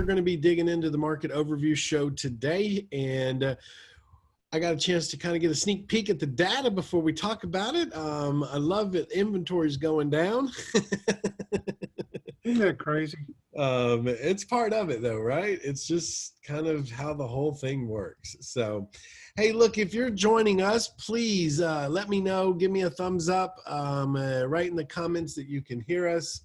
going to be digging into the market overview show today, and I got a chance to kind of get a sneak peek at the data before we talk about it. I love it. Inventory's going down. Isn't that crazy? It's part of it though, right? It's just kind of how the whole thing works. So, hey, look, if you're joining us, please let me know. Give me a thumbs up. Write in the comments that you can hear us.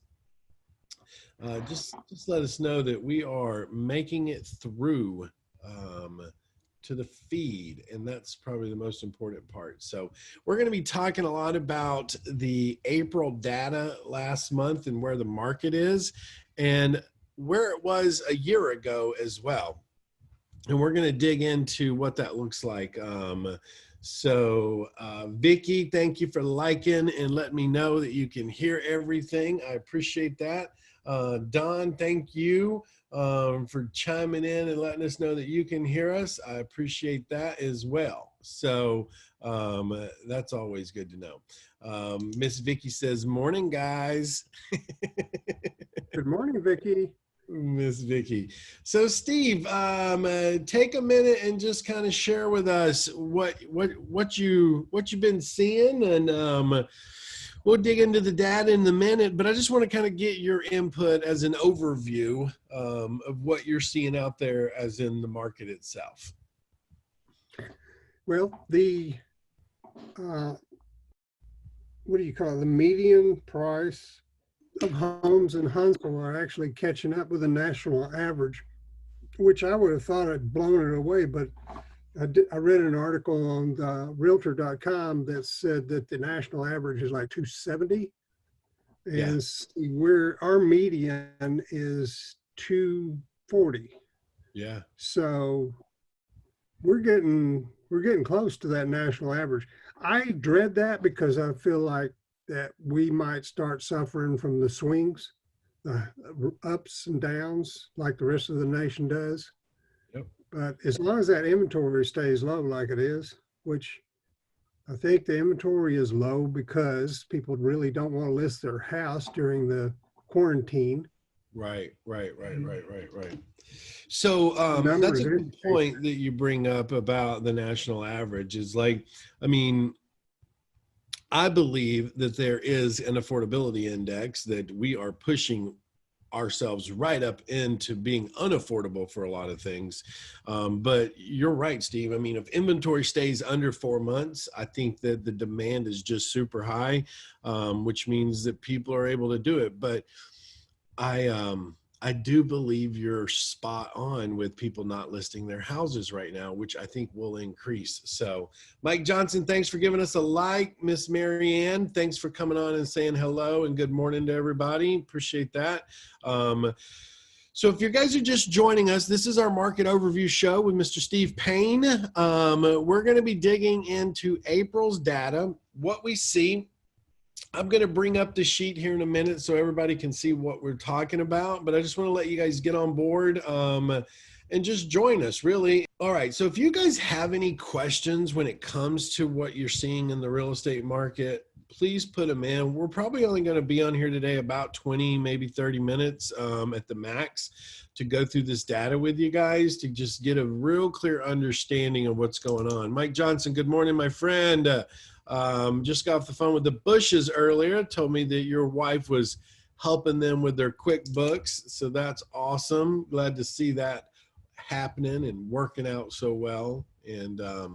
Just let us know that we are making it through to the feed, and that's probably the most important part. So we're going to be talking a lot about the April data last month and where the market is and where it was a year ago as well. And we're going to dig into what that looks like. Vicky, thank you for liking and letting me know that you can hear everything. I appreciate that. Don, thank you for chiming in and letting us know that you can hear us. I appreciate that as well. So that's always good to know. Miss Vicky says, morning, guys. Good morning, Vicky. Miss Vicky. So Steve, take a minute and just kind of share with us what you've been seeing, and we'll dig into the data in a minute, but I just want to kind of get your input as an overview of what you're seeing out there as in the market itself. Well, the what do you call it? The median price of homes in Huntsville are actually catching up with the national average, which I would have thought had blown it away, but I read an article on Realtor.com that said that the national average is like 270, and our median is 240. Yeah. So we're getting close to that national average. I dread that because I feel like that we might start suffering from the swings, the ups and downs, like the rest of the nation does. Yep. But as long as that inventory stays low like it is, which I think the inventory is low because people really don't want to list their house during the quarantine. Right. So that's a good point that you bring up about the national average. Is like, I mean, I believe that there is an affordability index that we are pushing ourselves right up into being unaffordable for a lot of things. But you're right, Steve. I mean, if inventory stays under 4 months, I think that the demand is just super high, which means that people are able to do it. But I do believe you're spot on with people not listing their houses right now, which I think will increase. So Mike Johnson, thanks for giving us a like. Miss Marianne, thanks for coming on and saying hello and good morning to everybody. Appreciate that. So if you guys are just joining us, this is our market overview show with Mr. Steve Payne. We're going to be digging into April's data, what we see. I'm going to bring up the sheet here in a minute so everybody can see what we're talking about, but I just want to let you guys get on board and just join us, really. All right, so if you guys have any questions when it comes to what you're seeing in the real estate market, please put them in. We're probably only going to be on here today about 20, maybe 30 minutes at the max to go through this data with you guys to just get a real clear understanding of what's going on. Mike Johnson, good morning, my friend. Just got off the phone with the Bushes earlier, told me that your wife was helping them with their QuickBooks. So that's awesome. Glad to see that happening and working out so well. And I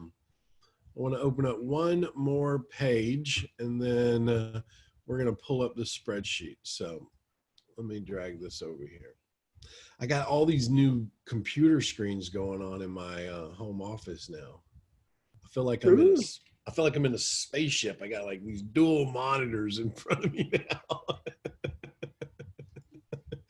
want to open up one more page and then we're going to pull up the spreadsheet. So let me drag this over here. I got all these new computer screens going on in my home office now. I feel like I'm in a spaceship. I got like these dual monitors in front of me now.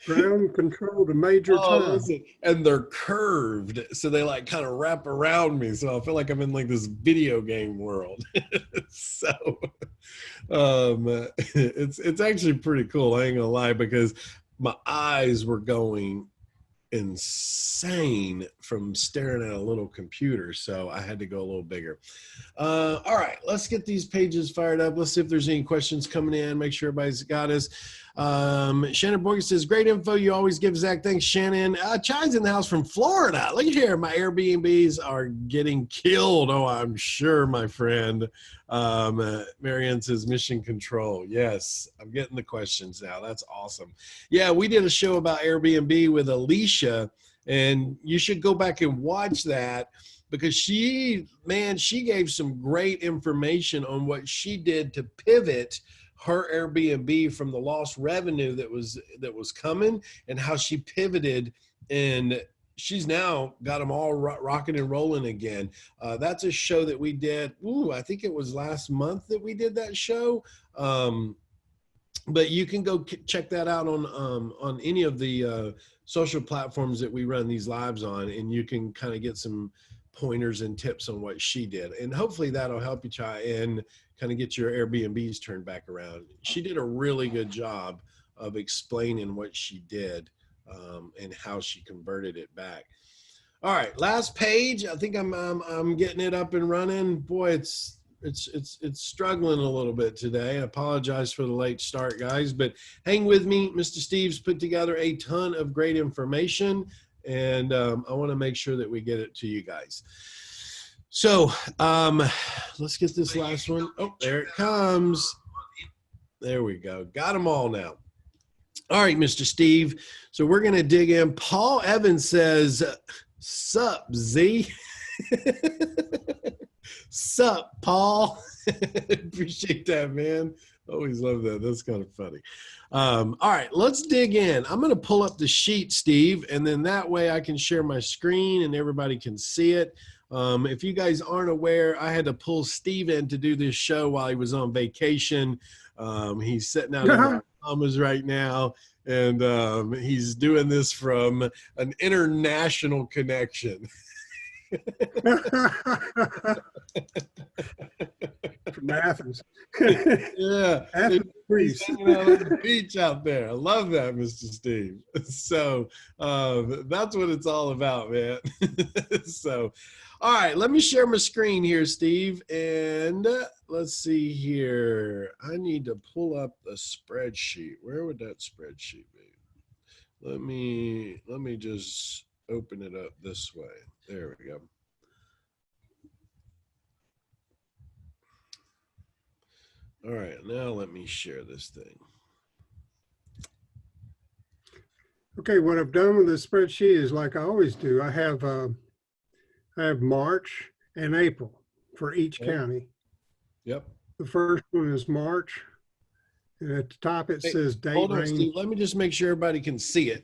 Ground control to Major Tom. Listen, and they're curved, so they like kind of wrap around me. So I feel like I'm in like this video game world. So it's actually pretty cool. I ain't gonna lie, because my eyes were going insane from staring at a little computer, so I had to go a little bigger. All right, let's get these pages fired up. Let's see if there's any questions coming in. Make sure everybody's got us. Shannon Borges says, great info. You always give, Zach. Thanks, Shannon. Chai's in the house from Florida. Look here. My Airbnbs are getting killed. Oh, I'm sure, my friend. Marianne says, mission control. Yes, I'm getting the questions now. That's awesome. Yeah, we did a show about Airbnb with Alicia, and you should go back and watch that, because she gave some great information on what she did to pivot her Airbnb from the lost revenue that was coming, and how she pivoted, and she's now got them all rocking and rolling again. That's a show that we did. I think it was last month that we did that show. But you can go check that out on any of the social platforms that we run these lives on, and you can kind of get some pointers and tips on what she did, and hopefully that'll help you try and kind of get your Airbnbs turned back around. She did a really good job of explaining what she did and how she converted it back. All right, last page. I think I'm getting it up and running. Boy, it's struggling a little bit today. I apologize for the late start, guys, but hang with me. Mr. Steve's put together a ton of great information, and I want to make sure that we get it to you guys. So let's get this last one. Oh, there it comes. There we go. Got them all now. All right, Mr. Steve. So we're going to dig in. Paul Evans says, sup, Z? Sup, Paul? Appreciate that, man. Always love that. That's kind of funny. All right, let's dig in. I'm going to pull up the sheet, Steve, and then that way I can share my screen and everybody can see it. If you guys aren't aware, I had to pull Steve in to do this show while he was on vacation. He's sitting out in the Bahamas right now, and he's doing this from an international connection. From Athens. Yeah, Athens, he's hanging out on the beach out there. I love that, Mr. Steve. So that's what it's all about, man. So, all right, let me share my screen here, Steve, and let's see here. I need to pull up the spreadsheet. Where would that spreadsheet be? Let me just open it up this way. There we go. All right, now let me share this thing. Okay, what I've done with the spreadsheet is like I always do. I have March and April for each county. Yep. The first one is March. And at the top it says date Hold on, range. Steve. Let me just make sure everybody can see it.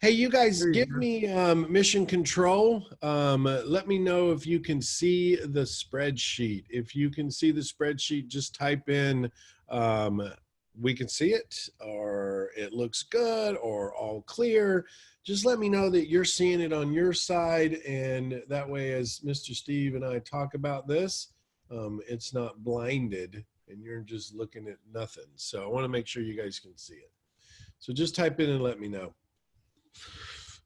Hey, you guys, give me mission control. Let me know if you can see the spreadsheet. If you can see the spreadsheet, just type in we can see it, or it looks good, or all clear. Just let me know that you're seeing it on your side, and that way, as Mr. Steve and I talk about this, it's not blinded and you're just looking at nothing. So I want to make sure you guys can see it. So just type in and let me know.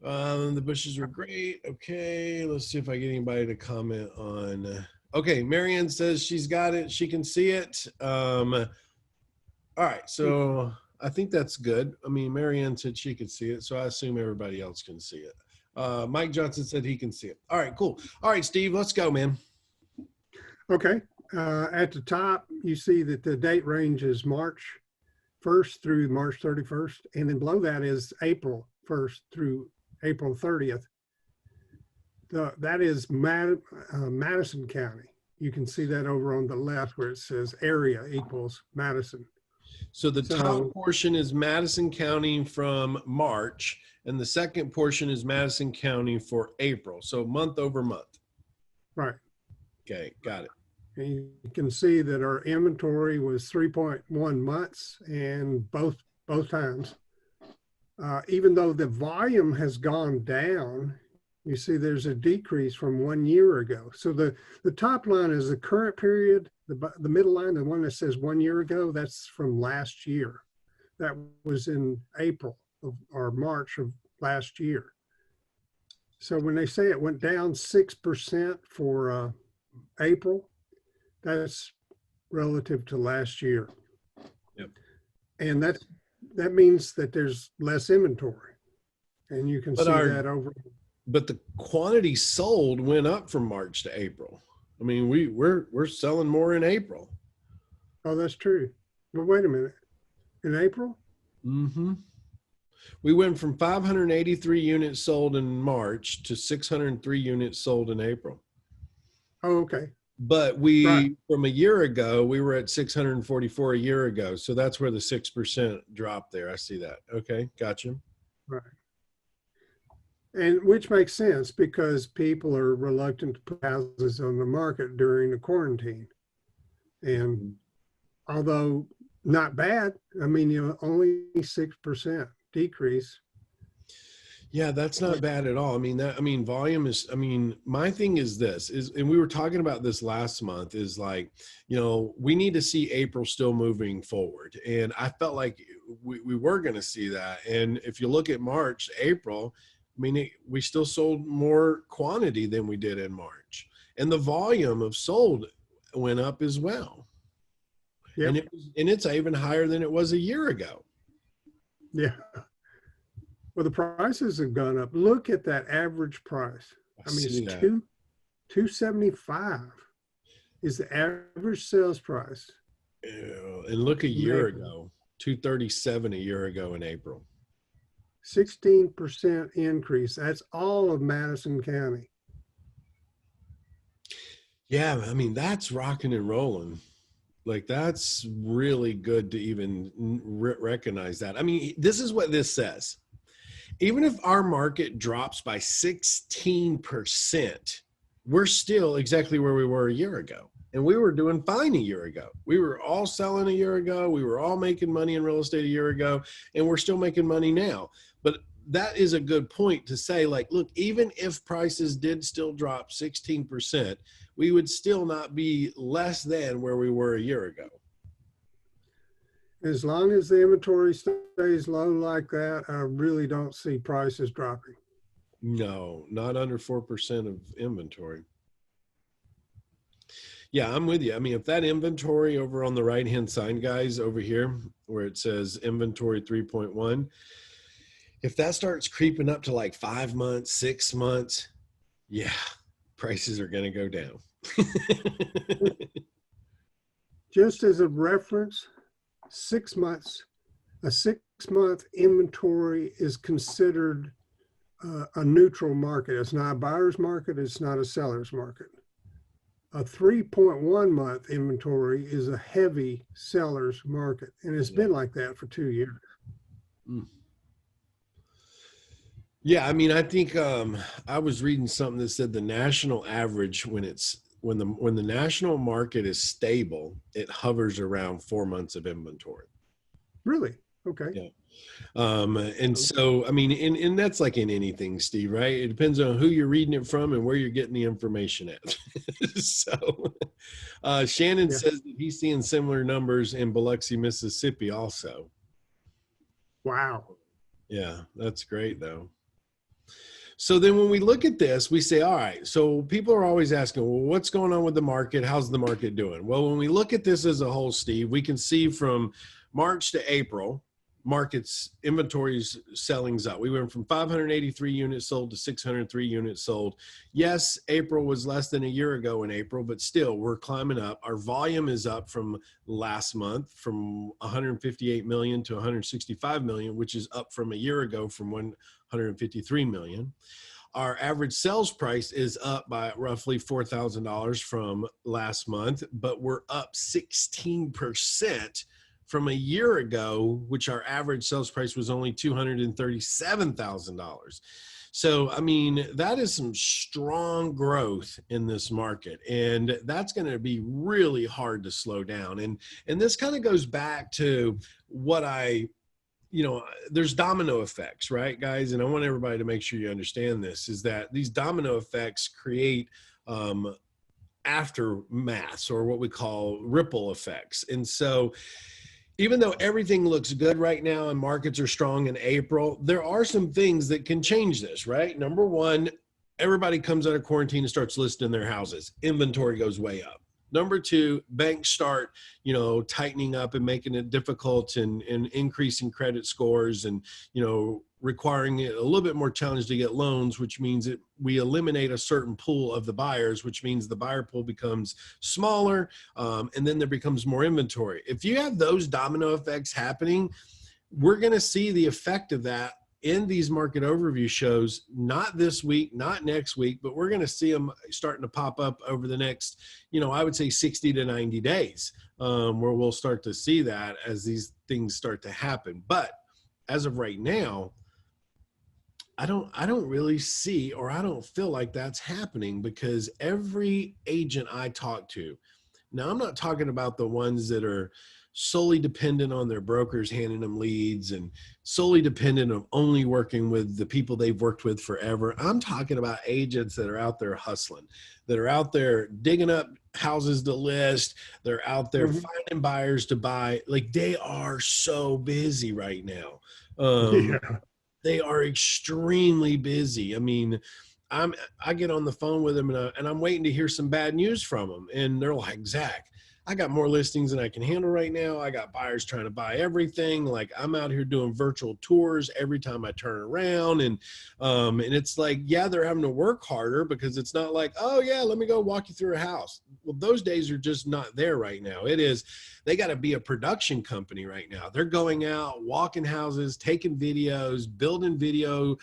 The bushes were great. Okay, let's see if I get anybody to comment on. Okay, Marianne says she's got it. She can see it. All right, so I think that's good. I mean, Marianne said she could see it, so I assume everybody else can see it. Mike Johnson said he can see it. All right, cool. All right, Steve, let's go, man. Okay. At the top, you see that the date range is March 1st through March 31st. And then below that is April 1st through April 30th. That is Madison County. You can see that over on the left where it says area equals Madison. So the top portion is Madison County from March, and the second portion is Madison County for April. So month over month. Right. Okay, got it. And you can see that our inventory was 3.1 months, and both times. Even though the volume has gone down, you see there's a decrease from 1 year ago. So the top line is the current period. The middle line, the one that says 1 year ago, that's from last year. That was in April or March of last year. So when they say it went down 6% for April, that's relative to last year. Yep. And that's that means that there's less inventory, and you can But see that over. but the quantity sold went up from March to April. I mean, we're selling more in April. Oh, that's true. But wait a minute. In April? Mm-hmm. We went from 583 units sold in March to 603 units sold in April. Oh, okay. But Right. from a year ago, we were at 644 a year ago. So that's where the 6% drop there. I see that. Okay. Gotcha. Right. And which makes sense because people are reluctant to put houses on the market during the quarantine. And although not bad, I mean, only 6% decrease. Yeah, that's not bad at all. I mean, volume is, my thing is this is, and we were talking about this last month, is like, we need to see April still moving forward. And I felt like we were going to see that. And if you look at March, April, we still sold more quantity than we did in March. And the volume of sold went up as well. Yep. And it's even higher than it was a year ago. Yeah. Well, the prices have gone up. Look at that average price. I mean, it's $275 is the average sales price. And look a year ago, $237 a year ago in April. 16% increase. That's all of Madison County. Yeah, that's rocking and rolling. Like, that's really good to even recognize that. This is what this says. Even if our market drops by 16%, we're still exactly where we were a year ago. And we were doing fine a year ago. We were all selling a year ago. We were all making money in real estate a year ago, and we're still making money now. But that is a good point to say, like, look, even if prices did still drop 16%, we would still not be less than where we were a year ago. As long as the inventory stays low like that, I really don't see prices dropping. No, not under 4% of inventory. Yeah, I'm with you. If that inventory over on the right-hand side, guys, over here, where it says inventory 3.1, if that starts creeping up to like 5 months, 6 months, yeah, prices are going to go down. Just as a reference, 6 months, a 6-month inventory is considered a neutral market. It's not a buyer's market. It's not a seller's market. A 3.1 month inventory is a heavy seller's market. And it's been like that for 2 years. Mm. Yeah, I think I was reading something that said the national average when the national market is stable, it hovers around 4 months of inventory. Really? Okay. Yeah. And so, and that's like in anything, Steve, right? It depends on who you're reading it from and where you're getting the information at. So Shannon says that he's seeing similar numbers in Biloxi, Mississippi also. Wow. Yeah, that's great though. So then when we look at this, we say, all right, so people are always asking, well, what's going on with the market? How's the market doing? Well, when we look at this as a whole, Steve, we can see from March to April, markets inventories sellings up. We went from 583 units sold to 603 units sold. Yes, April was less than a year ago in April, but still we're climbing up. Our volume is up from last month from 158 million to 165 million, which is up from a year ago from 153 million. Our average sales price is up by roughly $4,000 from last month, but we're up 16% from a year ago, which our average sales price was only $237,000. So, that is some strong growth in this market, and that's going to be really hard to slow down. And this kind of goes back to what there's domino effects, right, guys? And I want everybody to make sure you understand this, is that these domino effects create aftermaths, or what we call ripple effects. And so even though everything looks good right now and markets are strong in April, there are some things that can change this, right? Number one, everybody comes out of quarantine and starts listing their houses. Inventory goes way up. Number two, banks start, tightening up and making it difficult and increasing credit scores and, requiring it a little bit more challenge to get loans, which means that we eliminate a certain pool of the buyers, which means the buyer pool becomes smaller, and then there becomes more inventory. If you have those domino effects happening, we're going to see the effect of that in these market overview shows, not this week, not next week, but we're going to see them starting to pop up over the next, I would say 60 to 90 days, where we'll start to see that as these things start to happen. But as of right now, I don't really see, or I don't feel like that's happening, because every agent I talk to, now I'm not talking about the ones that are solely dependent on their brokers handing them leads and solely dependent on only working with the people they've worked with forever. I'm talking about agents that are out there hustling, that are out there digging up houses to list. They're out there finding buyers to buy. Like, they are so busy right now. Yeah. They are extremely busy. I mean, I get on the phone with them and I'm waiting to hear some bad news from them. And they're like, Zach, I got more listings than I can handle right now. I got buyers trying to buy everything. Like, I'm out here doing virtual tours every time I turn around. And it's like, yeah, they're having to work harder, because it's not like, oh yeah, let me go walk you through a house. Well, those days are just not there right now. They got to be a production company right now. They're going out, walking houses, taking videos, building video,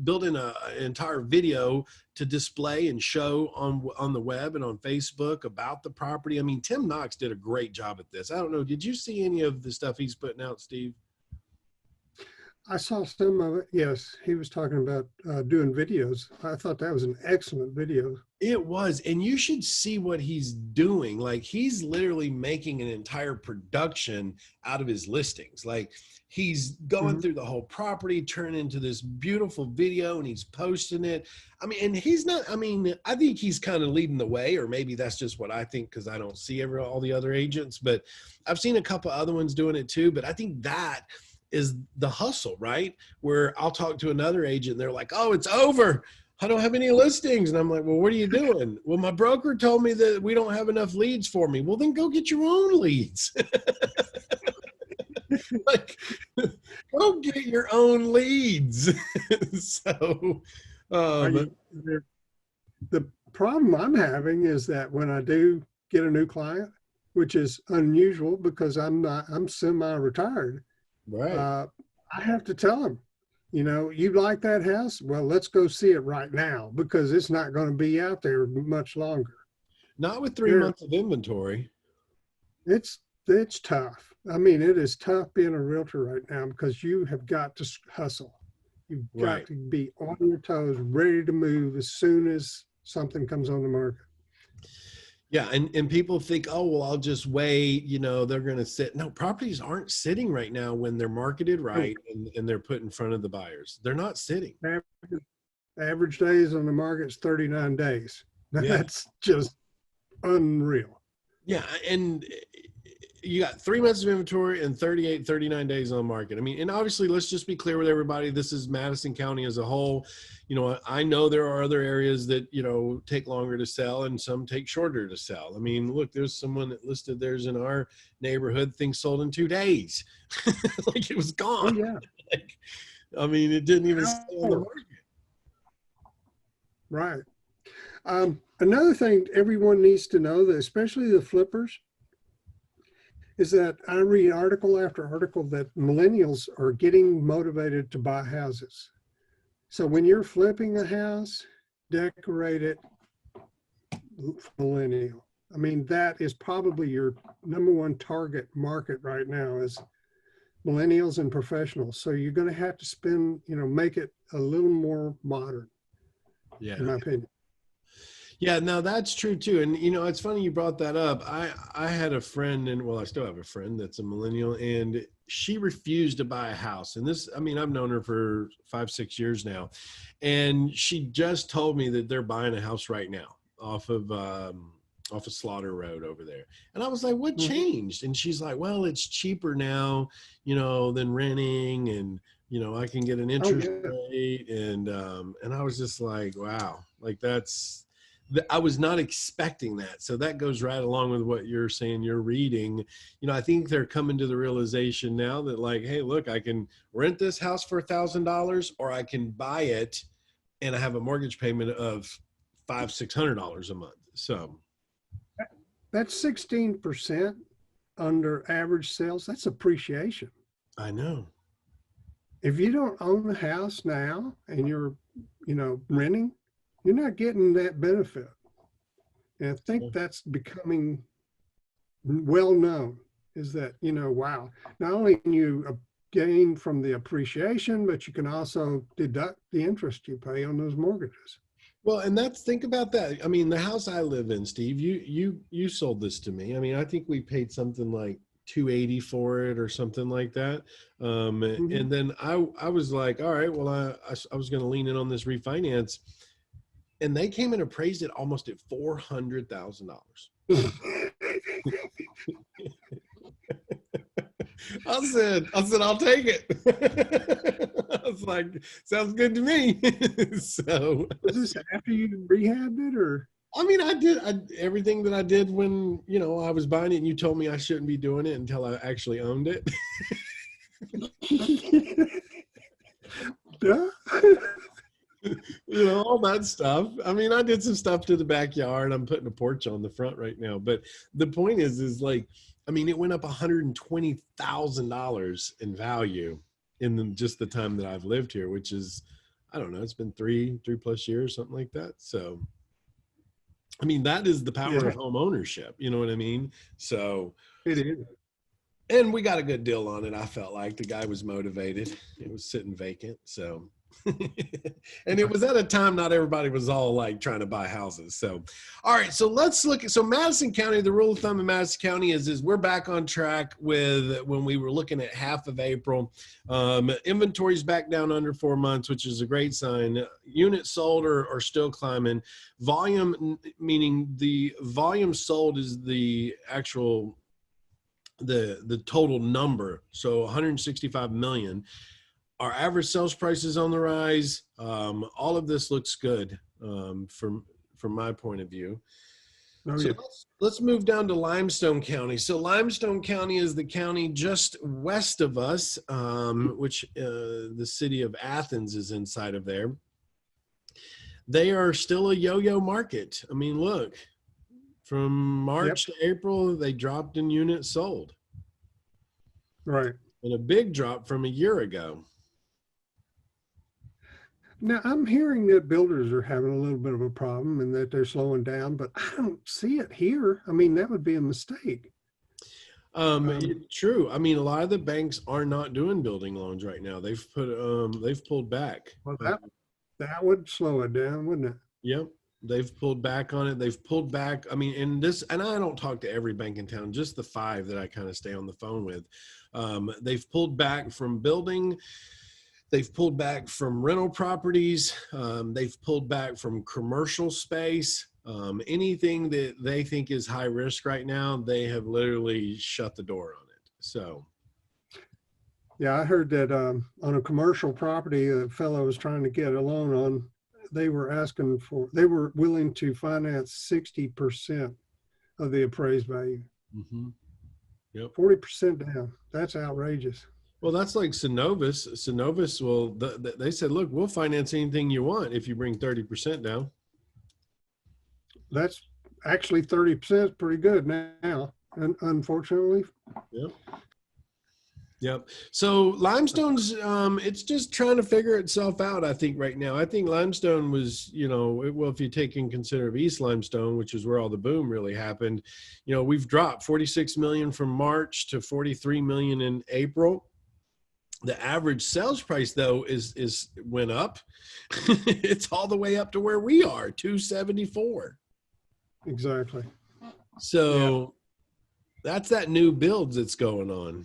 building an entire video to display and show on the web and on Facebook about the property. I mean, Tim Knox did a great job at this. I don't know, did you see any of the stuff he's putting out, Steve? I saw some of it. Yes, he was talking about doing videos. I thought that was an excellent video. It was, and you should see what he's doing. Like, he's literally making an entire production out of his listings. Like, he's going through the whole property, turning into this beautiful video, and he's posting it. I mean, and he's not, I mean, I think he's kind of leading the way, or maybe that's just what I think, because I don't see all the other agents, but I've seen a couple other ones doing it too. But I think that is the hustle, right? Where I'll talk to another agent and they're like, oh, it's over, I don't have any listings. And I'm like, well, what are you doing? Well, my broker told me that we don't have enough leads for me. Well, then go get your own leads. Like, go get your own leads. So the problem I'm having is that when I do get a new client, which is unusual because I'm semi-retired, right. I have to tell them, you like that house? Well, let's go see it right now, because it's not going to be out there much longer. Not with 3 months of inventory. It's tough. I mean, it is tough being a realtor right now, because you have got to hustle. You've got to be on your toes, ready to move as soon as something comes on the market. Yeah, and people think, oh, well, I'll just wait, they're going to sit. No, properties aren't sitting right now when they're marketed right and they're put in front of the buyers. They're not sitting. Average days on the market is 39 days. Yeah. That's just unreal. Yeah, and you got 3 months of inventory and 38, 39 days on the market. I mean, and obviously, let's just be clear with everybody. This is Madison County as a whole. I know there are other areas that, take longer to sell and some take shorter to sell. I mean, look, there's someone that listed theirs in our neighborhood, things sold in 2 days. Like, it was gone. Oh, yeah. Like, I mean, it didn't even stay on the market. Right. Another thing everyone needs to know, that especially the flippers, is that I read article after article that millennials are getting motivated to buy houses. So when you're flipping a house, decorate it millennial. I mean, that is probably your number one target market right now, is millennials and professionals. So you're going to have to spend, make it a little more modern, in my opinion. Yeah, no, that's true too. And it's funny you brought that up. I had a friend, and I still have a friend that's a millennial, and she refused to buy a house. And I've known her for 5-6 years now, and she just told me that they're buying a house right now off of Slaughter Road over there. And I was like, what changed? And she's like, well, it's cheaper now, than renting, and I can get an interest rate. And I was just like, wow, like that's I was not expecting that. So that goes right along with what you're saying, you're reading. I think they're coming to the realization now that like, hey, look, I can rent this house for $1,000 or I can buy it and I have a mortgage payment of $500-$600 a month. So That's 16% under average sales. That's appreciation. I know. If you don't own a house now and you're, renting, you're not getting that benefit. And I think that's becoming well known, is that, wow, not only can you gain from the appreciation, but you can also deduct the interest you pay on those mortgages. Well, and think about that. I mean, the house I live in, Steve, you sold this to me. I mean, I think we paid something like $280 for it or something like that. And then I was like, all right, well, I was going to lean in on this refinance, and they came and appraised it almost at $400,000. I said, I'll take it. I was like, sounds good to me. So was this after you rehabbed it, or? I mean, I did everything that I did when, I was buying it and you told me I shouldn't be doing it until I actually owned it. Yeah. All that stuff. I mean, I did some stuff to the backyard. I'm putting a porch on the front right now. But the point is like, I mean, it went up $120,000 in value in just the time that I've lived here, which is, I don't know, it's been three plus years, something like that. So, I mean, that is the power of home ownership. You know what I mean? So it is. And we got a good deal on it. I felt like the guy was motivated. It was sitting vacant. So, and it was at a time not everybody was all like trying to buy houses. So, all right. So let's look at, Madison County, the rule of thumb in Madison County is we're back on track with when we were looking at half of April. Inventory's back down under 4 months, which is a great sign. Units sold are still climbing. Volume, meaning the volume sold is the actual, the total number. So 165 million. Our average sales price is on the rise. All of this looks good from my point of view. Oh, so yeah. let's move down to Limestone County. So Limestone County is the county just west of us, which the city of Athens is inside of there. They are still a yo-yo market. I mean, look, from March to April, they dropped in units sold. Right. And a big drop from a year ago. Now, I'm hearing that builders are having a little bit of a problem and that they're slowing down, but I don't see it here. I mean, that would be a mistake. True. I mean, a lot of the banks are not doing building loans right now. They've pulled back. Well, that would slow it down, wouldn't it? Yep. They've pulled back on it. They've pulled back. I mean, and I don't talk to every bank in town, just the 5 that I kind of stay on the phone with. They've pulled back from building. They've pulled back from rental properties. They've pulled back from commercial space. Anything that they think is high risk right now, they have literally shut the door on it. So. Yeah, I heard that on a commercial property, a fellow was trying to get a loan on. They were willing to finance 60% of the appraised value. Mm-hmm. Yep. 40% down. That's outrageous. Well, that's like Synovus. Synovus will, they said, look, we'll finance anything you want if you bring 30% down. That's actually 30% is pretty good now, unfortunately. Yep. Yep. So Limestone's, it's just trying to figure itself out, I think, right now. I think Limestone was, well, if you take in consider East Limestone, which is where all the boom really happened, we've dropped 46 million from March to 43 million in April. The average sales price, though, is went up. It's all the way up to where we are, 274. Exactly. So that's that new builds that's going on.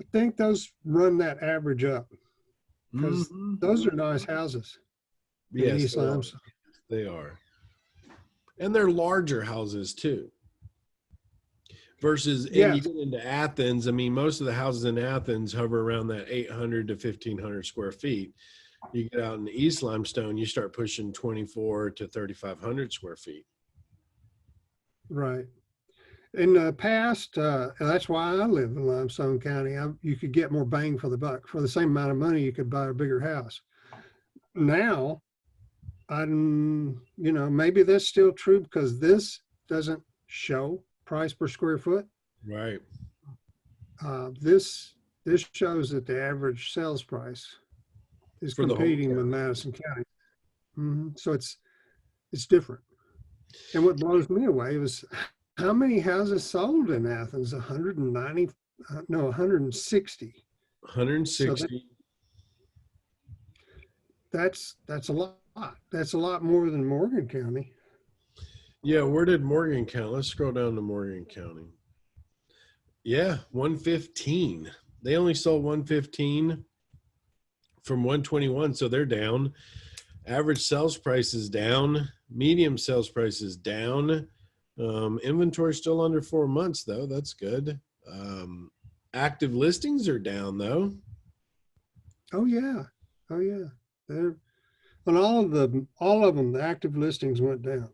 I think those run that average up because those are nice houses. Yes, they are. And they're larger houses too. Versus, and you get into Athens, I mean, most of the houses in Athens hover around that 800 to 1,500 square feet. You get out in East Limestone, you start pushing 24 to 3,500 square feet. Right. In the past, that's why I live in Limestone County. You could get more bang for the buck. For the same amount of money, you could buy a bigger house. Now, maybe that's still true because this doesn't show price per square foot. Right. This shows that the average sales price is For the whole competing with county. Madison County. So it's different. And what blows me away was how many houses sold in Athens? 190, no, 160. 160. That's a lot. That's a lot more than Morgan County. Yeah, where did Morgan County? Let's scroll down to Morgan County. Yeah, 115. They only sold 115 from 121, so they're down. Average sales price is down. Medium sales price is down. Inventory still under 4 months, though. That's good. Active listings are down, though. Oh yeah. They're on all of them. The active listings went down,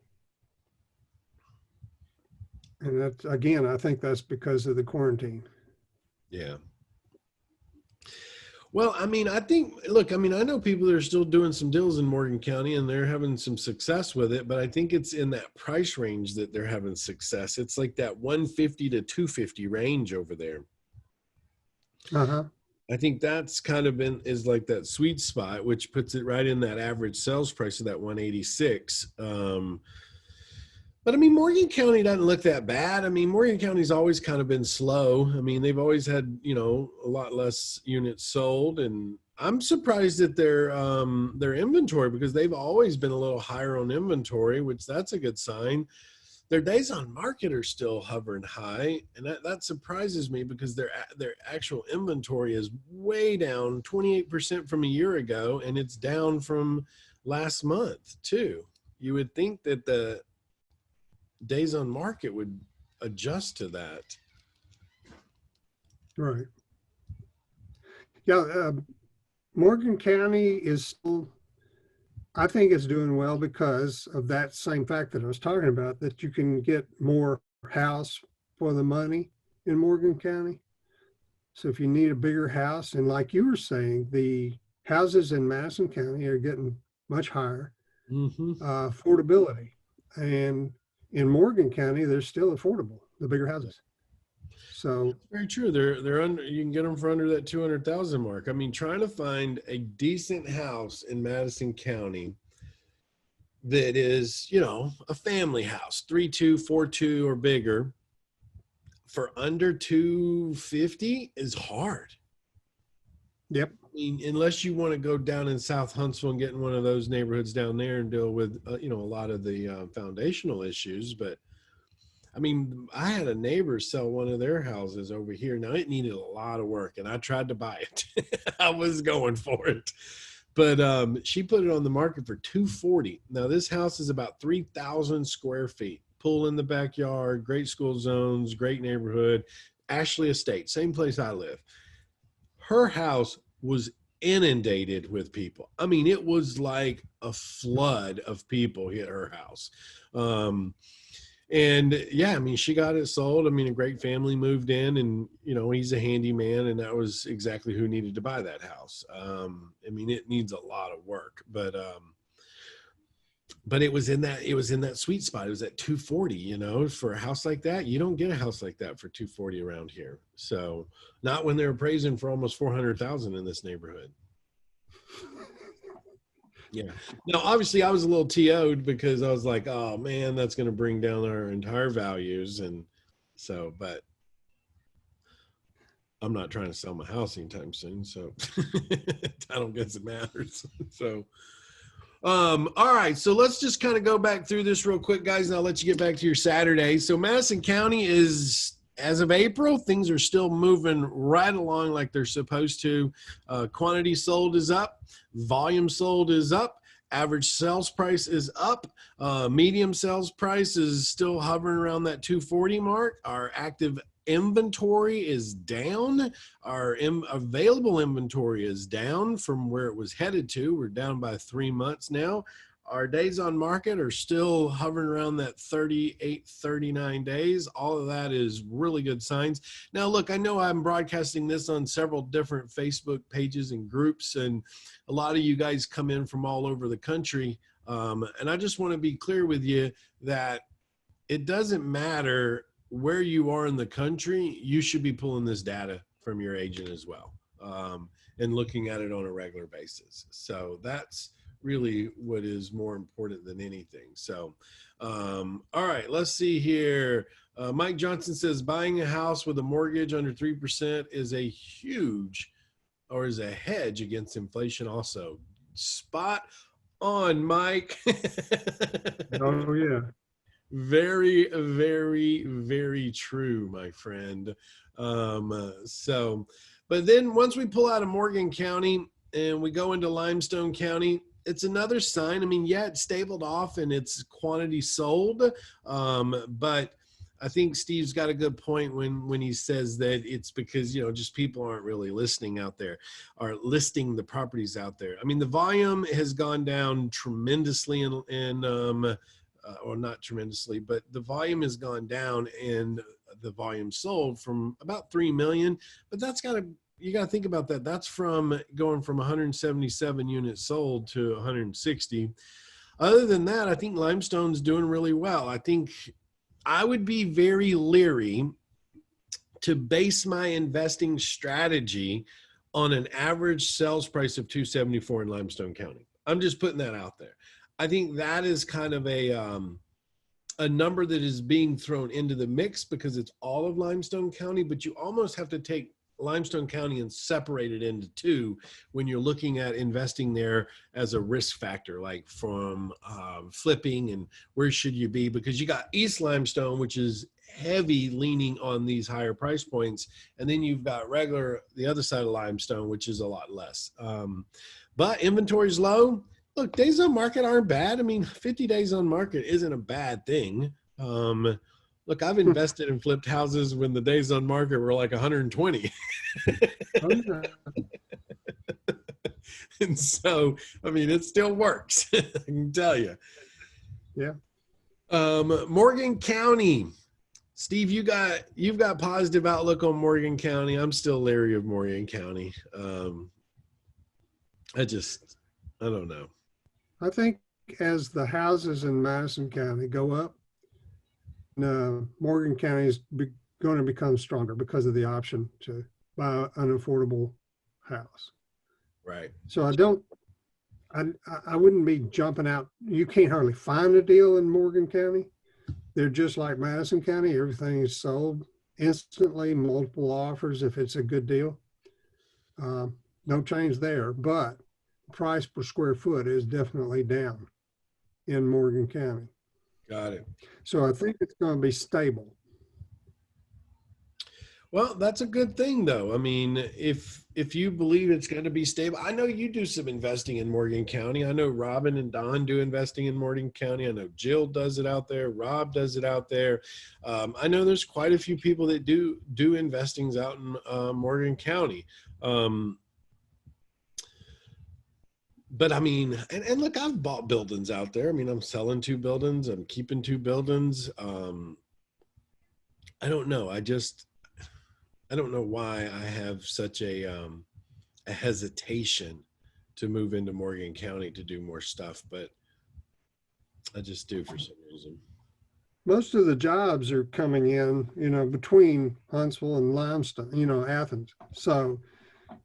and that's again. I think that's because of the quarantine. Yeah. Well, I mean, I know people that are still doing some deals in Morgan County and they're having some success with it, but I think it's in that price range that they're having success. It's like that 150 to 250 range over there. I think that's kind of is like that sweet spot, which puts it right in that average sales price of that 186. But I mean, Morgan County doesn't look that bad. I mean, Morgan County's always kind of been slow. I mean, they've always had, a lot less units sold, and I'm surprised at their inventory because they've always been a little higher on inventory, which that's a good sign. Their days on market are still hovering high, and that surprises me because their actual inventory is way down, 28% from a year ago, and it's down from last month too. You would think that the days on market would adjust to that. Right. Yeah. Morgan County is still, I think it's doing well because of that same fact that I was talking about, that you can get more house for the money in Morgan County. So if you need a bigger house, and like you were saying, the houses in Madison County are getting much higher affordability. And in Morgan County, they're still affordable, the bigger houses. So that's very true. They're under. You can get them for under that 200,000 mark. I mean, trying to find a decent house in Madison County that is, a family house, 3.2, 4.2 or bigger, for under 250 is hard. Yep. I mean, unless you want to go down in South Huntsville and get in one of those neighborhoods down there and deal with, a lot of the foundational issues. But I mean, I had a neighbor sell one of their houses over here. Now it needed a lot of work and I tried to buy it. I was going for it, but she put it on the market for 240. Now this house is about 3,000 square feet, pool in the backyard, great school zones, great neighborhood, Ashley Estate, same place I live. Her house was inundated with people. I mean, it was like a flood of people hit her house. And yeah, I mean, she got it sold. I mean, a great family moved in and, he's a handyman and that was exactly who needed to buy that house. I mean, it needs a lot of work, but it was in that sweet spot. It was at 240, for a house like that. You don't get a house like that for 240 around here. So not when they're appraising for almost 400,000 in this neighborhood. Yeah. Now, obviously I was a little TO'd because I was like, oh man, that's going to bring down our entire values. And so, but I'm not trying to sell my house anytime soon. So I don't guess it matters. So, all right. So let's just kind of go back through this real quick, guys, and I'll let you get back to your Saturday. So Madison County is, as of April, things are still moving right along like they're supposed to. Quantity sold is up. Volume sold is up. Average sales price is up. Medium sales price is still hovering around that 240 mark. Our active inventory is down. Our available inventory is down from where it was headed to. We're down by 3 months now. Our days on market are still hovering around that 38, 39 days. All of that is really good signs. Now, look, I know I'm broadcasting this on several different Facebook pages and groups, and a lot of you guys come in from all over the country. And I just want to be clear with you that it doesn't matter where you are in the country, you should be pulling this data from your agent as well, and looking at it on a regular basis. So that's really what is more important than anything. So, all right, let's see here. Mike Johnson says buying a house with a mortgage under 3% is a huge, or is a hedge against inflation also. Spot on, Mike. Oh, yeah. Very, very, very true, my friend. But then once we pull out of Morgan County and we go into Limestone County, it's another sign. I mean, yeah, it's stabled off and it's quantity sold. But I think Steve's got a good point when he says that it's because, just people aren't really listening out there, or listing the properties out there. I mean, the volume has gone down tremendously or not tremendously, but the volume has gone down, and the volume sold from about 3 million. But you got to think about that. That's from going from 177 units sold to 160. Other than that, I think Limestone's doing really well. I think I would be very leery to base my investing strategy on an average sales price of 274 in Limestone County. I'm just putting that out there. I think that is kind of a number that is being thrown into the mix because it's all of Limestone County, but you almost have to take Limestone County and separate it into two when you're looking at investing there as a risk factor, like from flipping and where should you be, because you got East Limestone, which is heavy leaning on these higher price points, and then you've got the other side of Limestone, which is a lot less. But inventory's low. Look, days on market aren't bad. I mean, 50 days on market isn't a bad thing. Look, I've invested and flipped houses when the days on market were like 120. And so, I mean, it still works. I can tell you. Yeah. Morgan County. Steve, you've got positive outlook on Morgan County. I'm still leery of Morgan County. I don't know. I think as the houses in Madison County go up, Morgan County is going to become stronger because of the option to buy an affordable house. Right. So I wouldn't be jumping out. You can't hardly find a deal in Morgan County. They're just like Madison County. Everything is sold instantly, multiple offers if it's a good deal. No change there, but price per square foot is definitely down in Morgan County. Got it. So I think it's going to be stable. Well, that's a good thing, though. I mean, if you believe it's going to be stable, I know you do some investing in Morgan County. I know Robin and Don do investing in Morgan County. I know Jill does it out there. Rob does it out there. I know there's quite a few people that do investings out in Morgan County. But I mean, and look, I've bought buildings out there. I mean, I'm selling 2 buildings. I'm keeping 2 buildings. I don't know. I don't know why I have such a hesitation to move into Morgan County to do more stuff, but I just do for some reason. Most of the jobs are coming in, between Huntsville and Limestone, Athens. So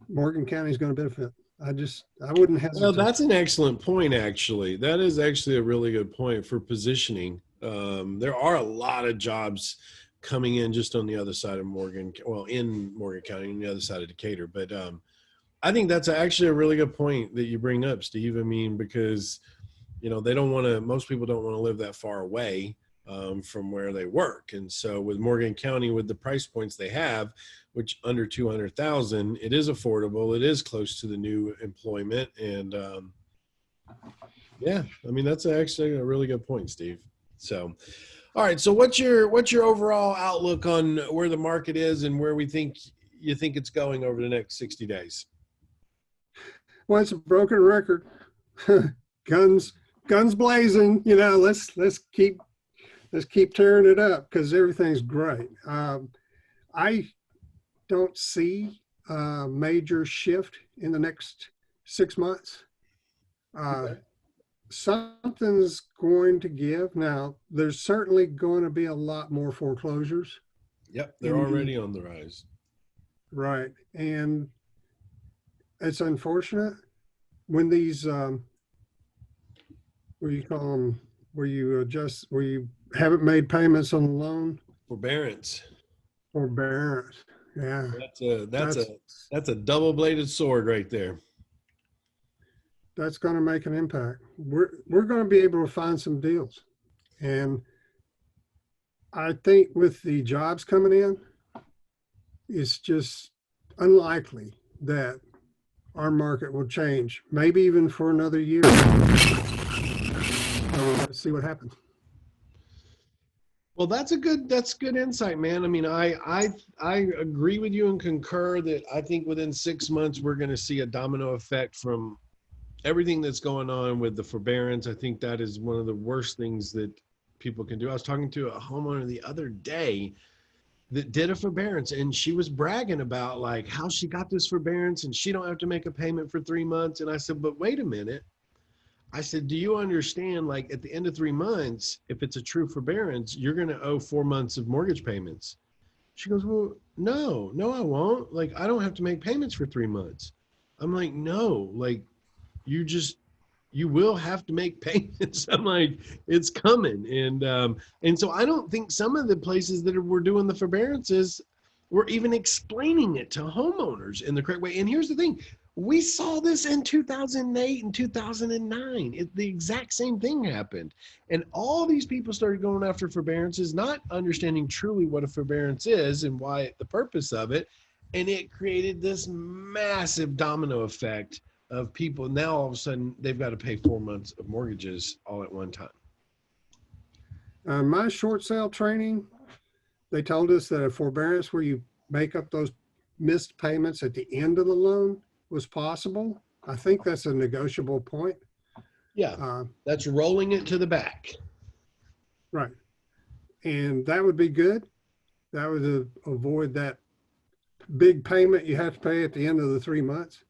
Morgan County is going to benefit. I wouldn't hesitate. Well, that's an excellent point, actually. That is actually a really good point for positioning. There are a lot of jobs coming in just on the other side of in Morgan County, on the other side of Decatur. But I think that's actually a really good point that you bring up, Steve. I mean, because, most people don't want to live that far away from where they work. And so with Morgan County, with the price points they have, which under 200,000, it is affordable. It is close to the new employment. And yeah, I mean, that's actually a really good point, Steve. So, All right. So what's your overall outlook on where the market is and where you think it's going over the next 60 days? Well, it's a broken record. guns, guns blazing. Let's keep tearing it up because everything's great. I don't see a major shift in the next 6 months. Okay. Something's going to give. Now, there's certainly going to be a lot more foreclosures. Yep. They're already on the rise. Right. And it's unfortunate when these, what do you call them, where you haven't made payments on the loan. Forbearance. Forbearance. Yeah. That's a double-bladed sword right there. That's going to make an impact. We're going to be able to find some deals. And I think with the jobs coming in, it's just unlikely that our market will change, maybe even for another year. Let's see what happens. Well, that's good insight, man. I mean, I agree with you and concur that I think within 6 months we're going to see a domino effect from everything that's going on with the forbearance. I think that is one of the worst things that people can do. I was talking to a homeowner the other day that did a forbearance, and she was bragging about like how she got this forbearance and she don't have to make a payment for 3 months. And I said, but wait a minute. I said, do you understand, like at the end of 3 months, if it's a true forbearance, you're going to owe 4 months of mortgage payments. She goes, well, no, I won't. Like, I don't have to make payments for 3 months. I'm like, no, like you will have to make payments. I'm like, it's coming. And so I don't think some of the places that were doing the forbearances were even explaining it to homeowners in the correct way. And here's the thing. We saw this in 2008 and 2009. The exact same thing happened. And all these people started going after forbearances, not understanding truly what a forbearance is and why the purpose of it. And it created this massive domino effect of people. Now, all of a sudden, they've got to pay 4 months of mortgages all at one time. My short sale training, they told us that a forbearance where you make up those missed payments at the end of the loan was possible. I think that's a negotiable point. Yeah, that's rolling it to the back. Right. And that would be good. That would avoid that big payment you have to pay at the end of the 3 months.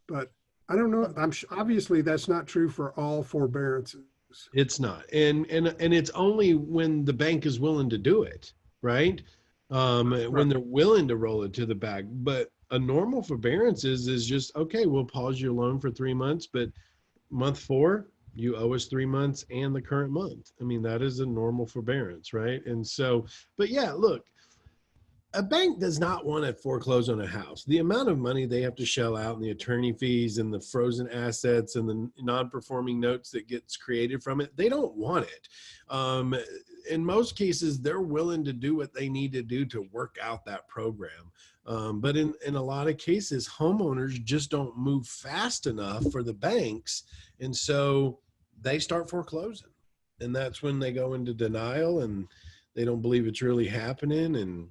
But I don't know. Obviously that's not true for all forbearances. It's not. And it's only when the bank is willing to do it, right? When they're willing to roll it to the back. But a normal forbearance is just, okay, we'll pause your loan for 3 months, but month 4, you owe us 3 months and the current month. I mean, that is a normal forbearance, right? And so, but yeah, look, a bank does not want to foreclose on a house. The amount of money they have to shell out and the attorney fees and the frozen assets and the non-performing notes that gets created from it, they don't want it. In most cases, they're willing to do what they need to do to work out that program. But in a lot of cases, homeowners just don't move fast enough for the banks. And so they start foreclosing. And that's when they go into denial and they don't believe it's really happening. And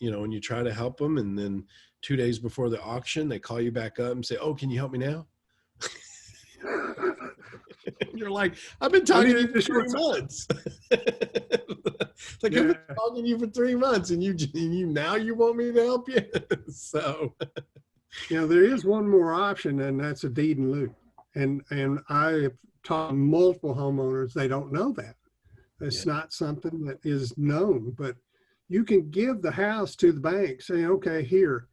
and you try to help them, and then 2 days before the auction, they call you back up and say, "Oh, can you help me now?" You're like, "I've been talking to you for 3 months." Like, I've been talking to you for 3 months, and you now you want me to help you? So, there is one more option, and that's a deed in lieu. And I have taught multiple homeowners, they don't know that. It's not something that is known, but you can give the house to the bank saying, okay, here,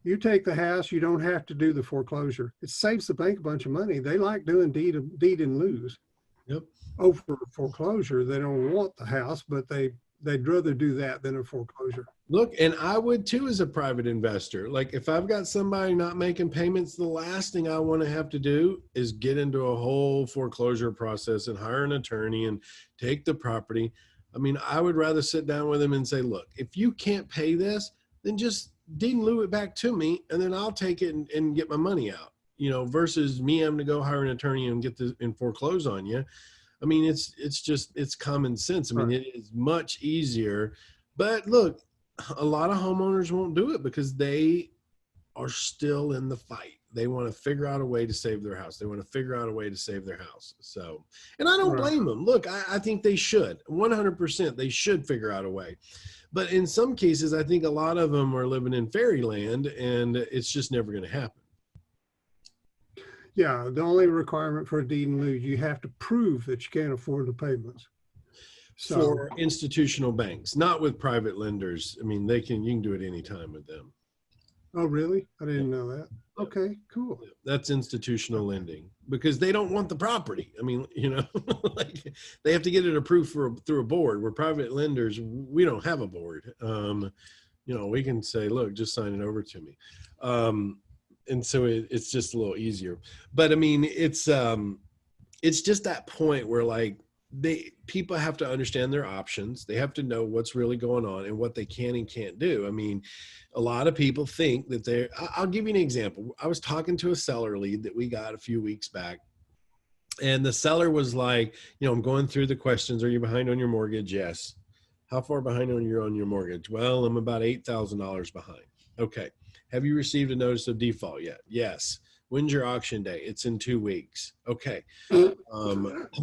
you take the house, you don't have to do the foreclosure. It saves the bank a bunch of money. They like doing deed in lieu. Yep. Over foreclosure, they don't want the house, but they'd rather do that than a foreclosure. Look, and I would too as a private investor. Like if I've got somebody not making payments, the last thing I want to have to do is get into a whole foreclosure process and hire an attorney and take the property. I mean, I would rather sit down with them and say, look, if you can't pay this, then just deed in lieu it back to me, and then I'll take it and get my money out, versus me having to go hire an attorney and get this and foreclose on you. I I mean, it's common sense. I mean, it is much easier. But look, a lot of homeowners won't do it because they are still in the fight. They want to figure out a way to save their house. They want to figure out a way to save their house. So, and I don't blame them. Look, I think they should. 100%, they should figure out a way. But in some cases, I think a lot of them are living in fairyland, and it's just never going to happen. Yeah, the only requirement for a deed in lieu, you have to prove that you can't afford the payments. So, for institutional banks, not with private lenders. I mean, you can do it anytime with them. Oh, really? I didn't know that. Okay, cool. That's institutional lending because they don't want the property. I mean, like they have to get it approved through a board. Where private lenders, we don't have a board. We can say, look, just sign it over to me. And so it's just a little easier. But I mean, it's just that point where like people have to understand their options. They have to know what's really going on and what they can and can't do. I mean, a lot of people think that I'll give you an example. I was talking to a seller lead that we got a few weeks back, and the seller was like, I'm going through the questions. Are you behind on your mortgage? Yes. How far behind on your mortgage? Well, I'm about $8,000 behind. Okay. Have you received a notice of default yet? Yes. When's your auction day? It's in 2 weeks. Okay.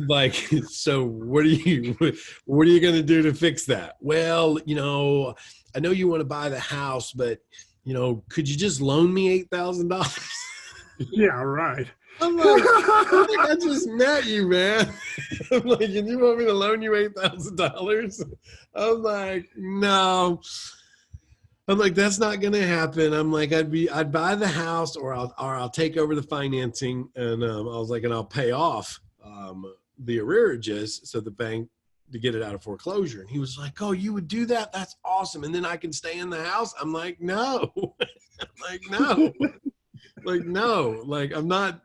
Like, so what are you going to do to fix that? Well, I know you want to buy the house, but could you just loan me $8,000? Yeah, right. I'm like, I just met you, man. I'm like, and you want me to loan you $8,000? I'm like, no. I'm like, that's not going to happen. I'm like, I'd buy the house or I'll take over the financing. And I was like, and I'll pay off the arrearages so the bank to get it out of foreclosure. And he was like, oh, you would do that? That's awesome. And then I can stay in the house. I'm like, no. I'm like, no. Like, no, like I'm not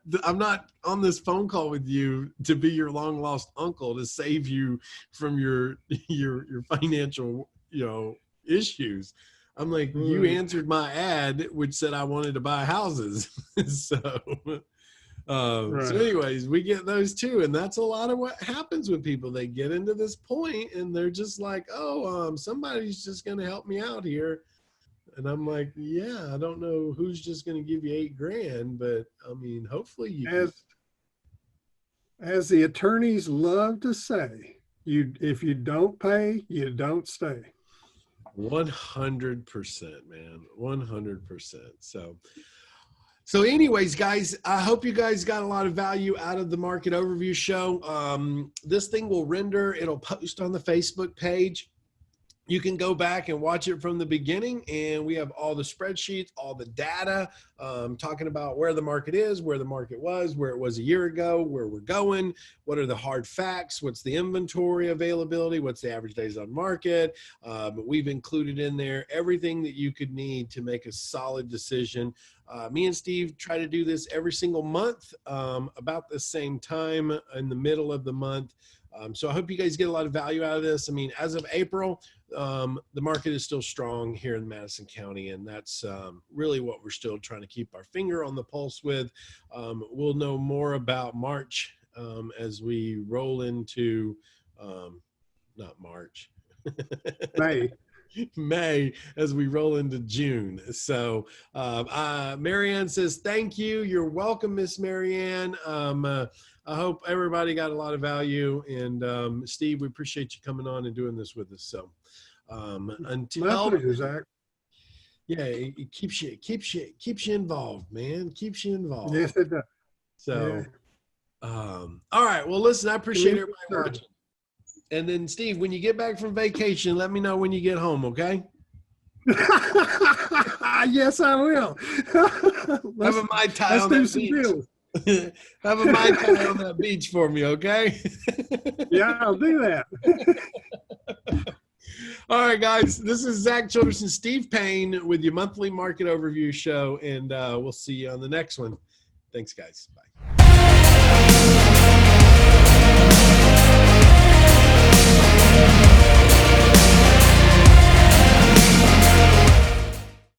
on this phone call with you to be your long lost uncle to save you from your financial, issues. I'm like, you answered my ad, which said I wanted to buy houses. So anyways, we get those too. And that's a lot of what happens with people. They get into this point and they're just like, oh, somebody's just going to help me out here. And I'm like, yeah, I don't know who's just going to give you $8,000, but I mean, hopefully you. As the attorneys love to say, if you don't pay, you don't stay. 100%, man, 100%. So anyways, guys, I hope you guys got a lot of value out of the market overview show. This thing will render. It'll post on the Facebook page. You can go back and watch it from the beginning, and we have all the spreadsheets, all the data, talking about where the market is, where the market was, where it was a year ago, where we're going, what are the hard facts, what's the inventory availability, what's the average days on market. We've included in there everything that you could need to make a solid decision. Me and Steve try to do this every single month, about the same time in the middle of the month. So I hope you guys get a lot of value out of this. I mean, as of April, the market is still strong here in Madison County, and that's really what we're still trying to keep our finger on the pulse with. We'll know more about March as we roll into, not March, May as we roll into June. So Marianne says, thank you. You're welcome, Miss Marianne. I hope everybody got a lot of value. And Steve, we appreciate you coming on and doing this with us. So until Zach. Yeah, it keeps you involved, man. Keeps you involved. Yes, it does. So all right. Well, listen, I appreciate everybody watching. And then Steve, when you get back from vacation, let me know when you get home, okay? Yes, I will. Have a Mai Tai on that beach. Have a Mai Tai on that beach for me, okay? Yeah, I'll do that. All right, guys. This is Zach Childress and Steve Payne with your monthly market overview show, and we'll see you on the next one. Thanks, guys. Bye.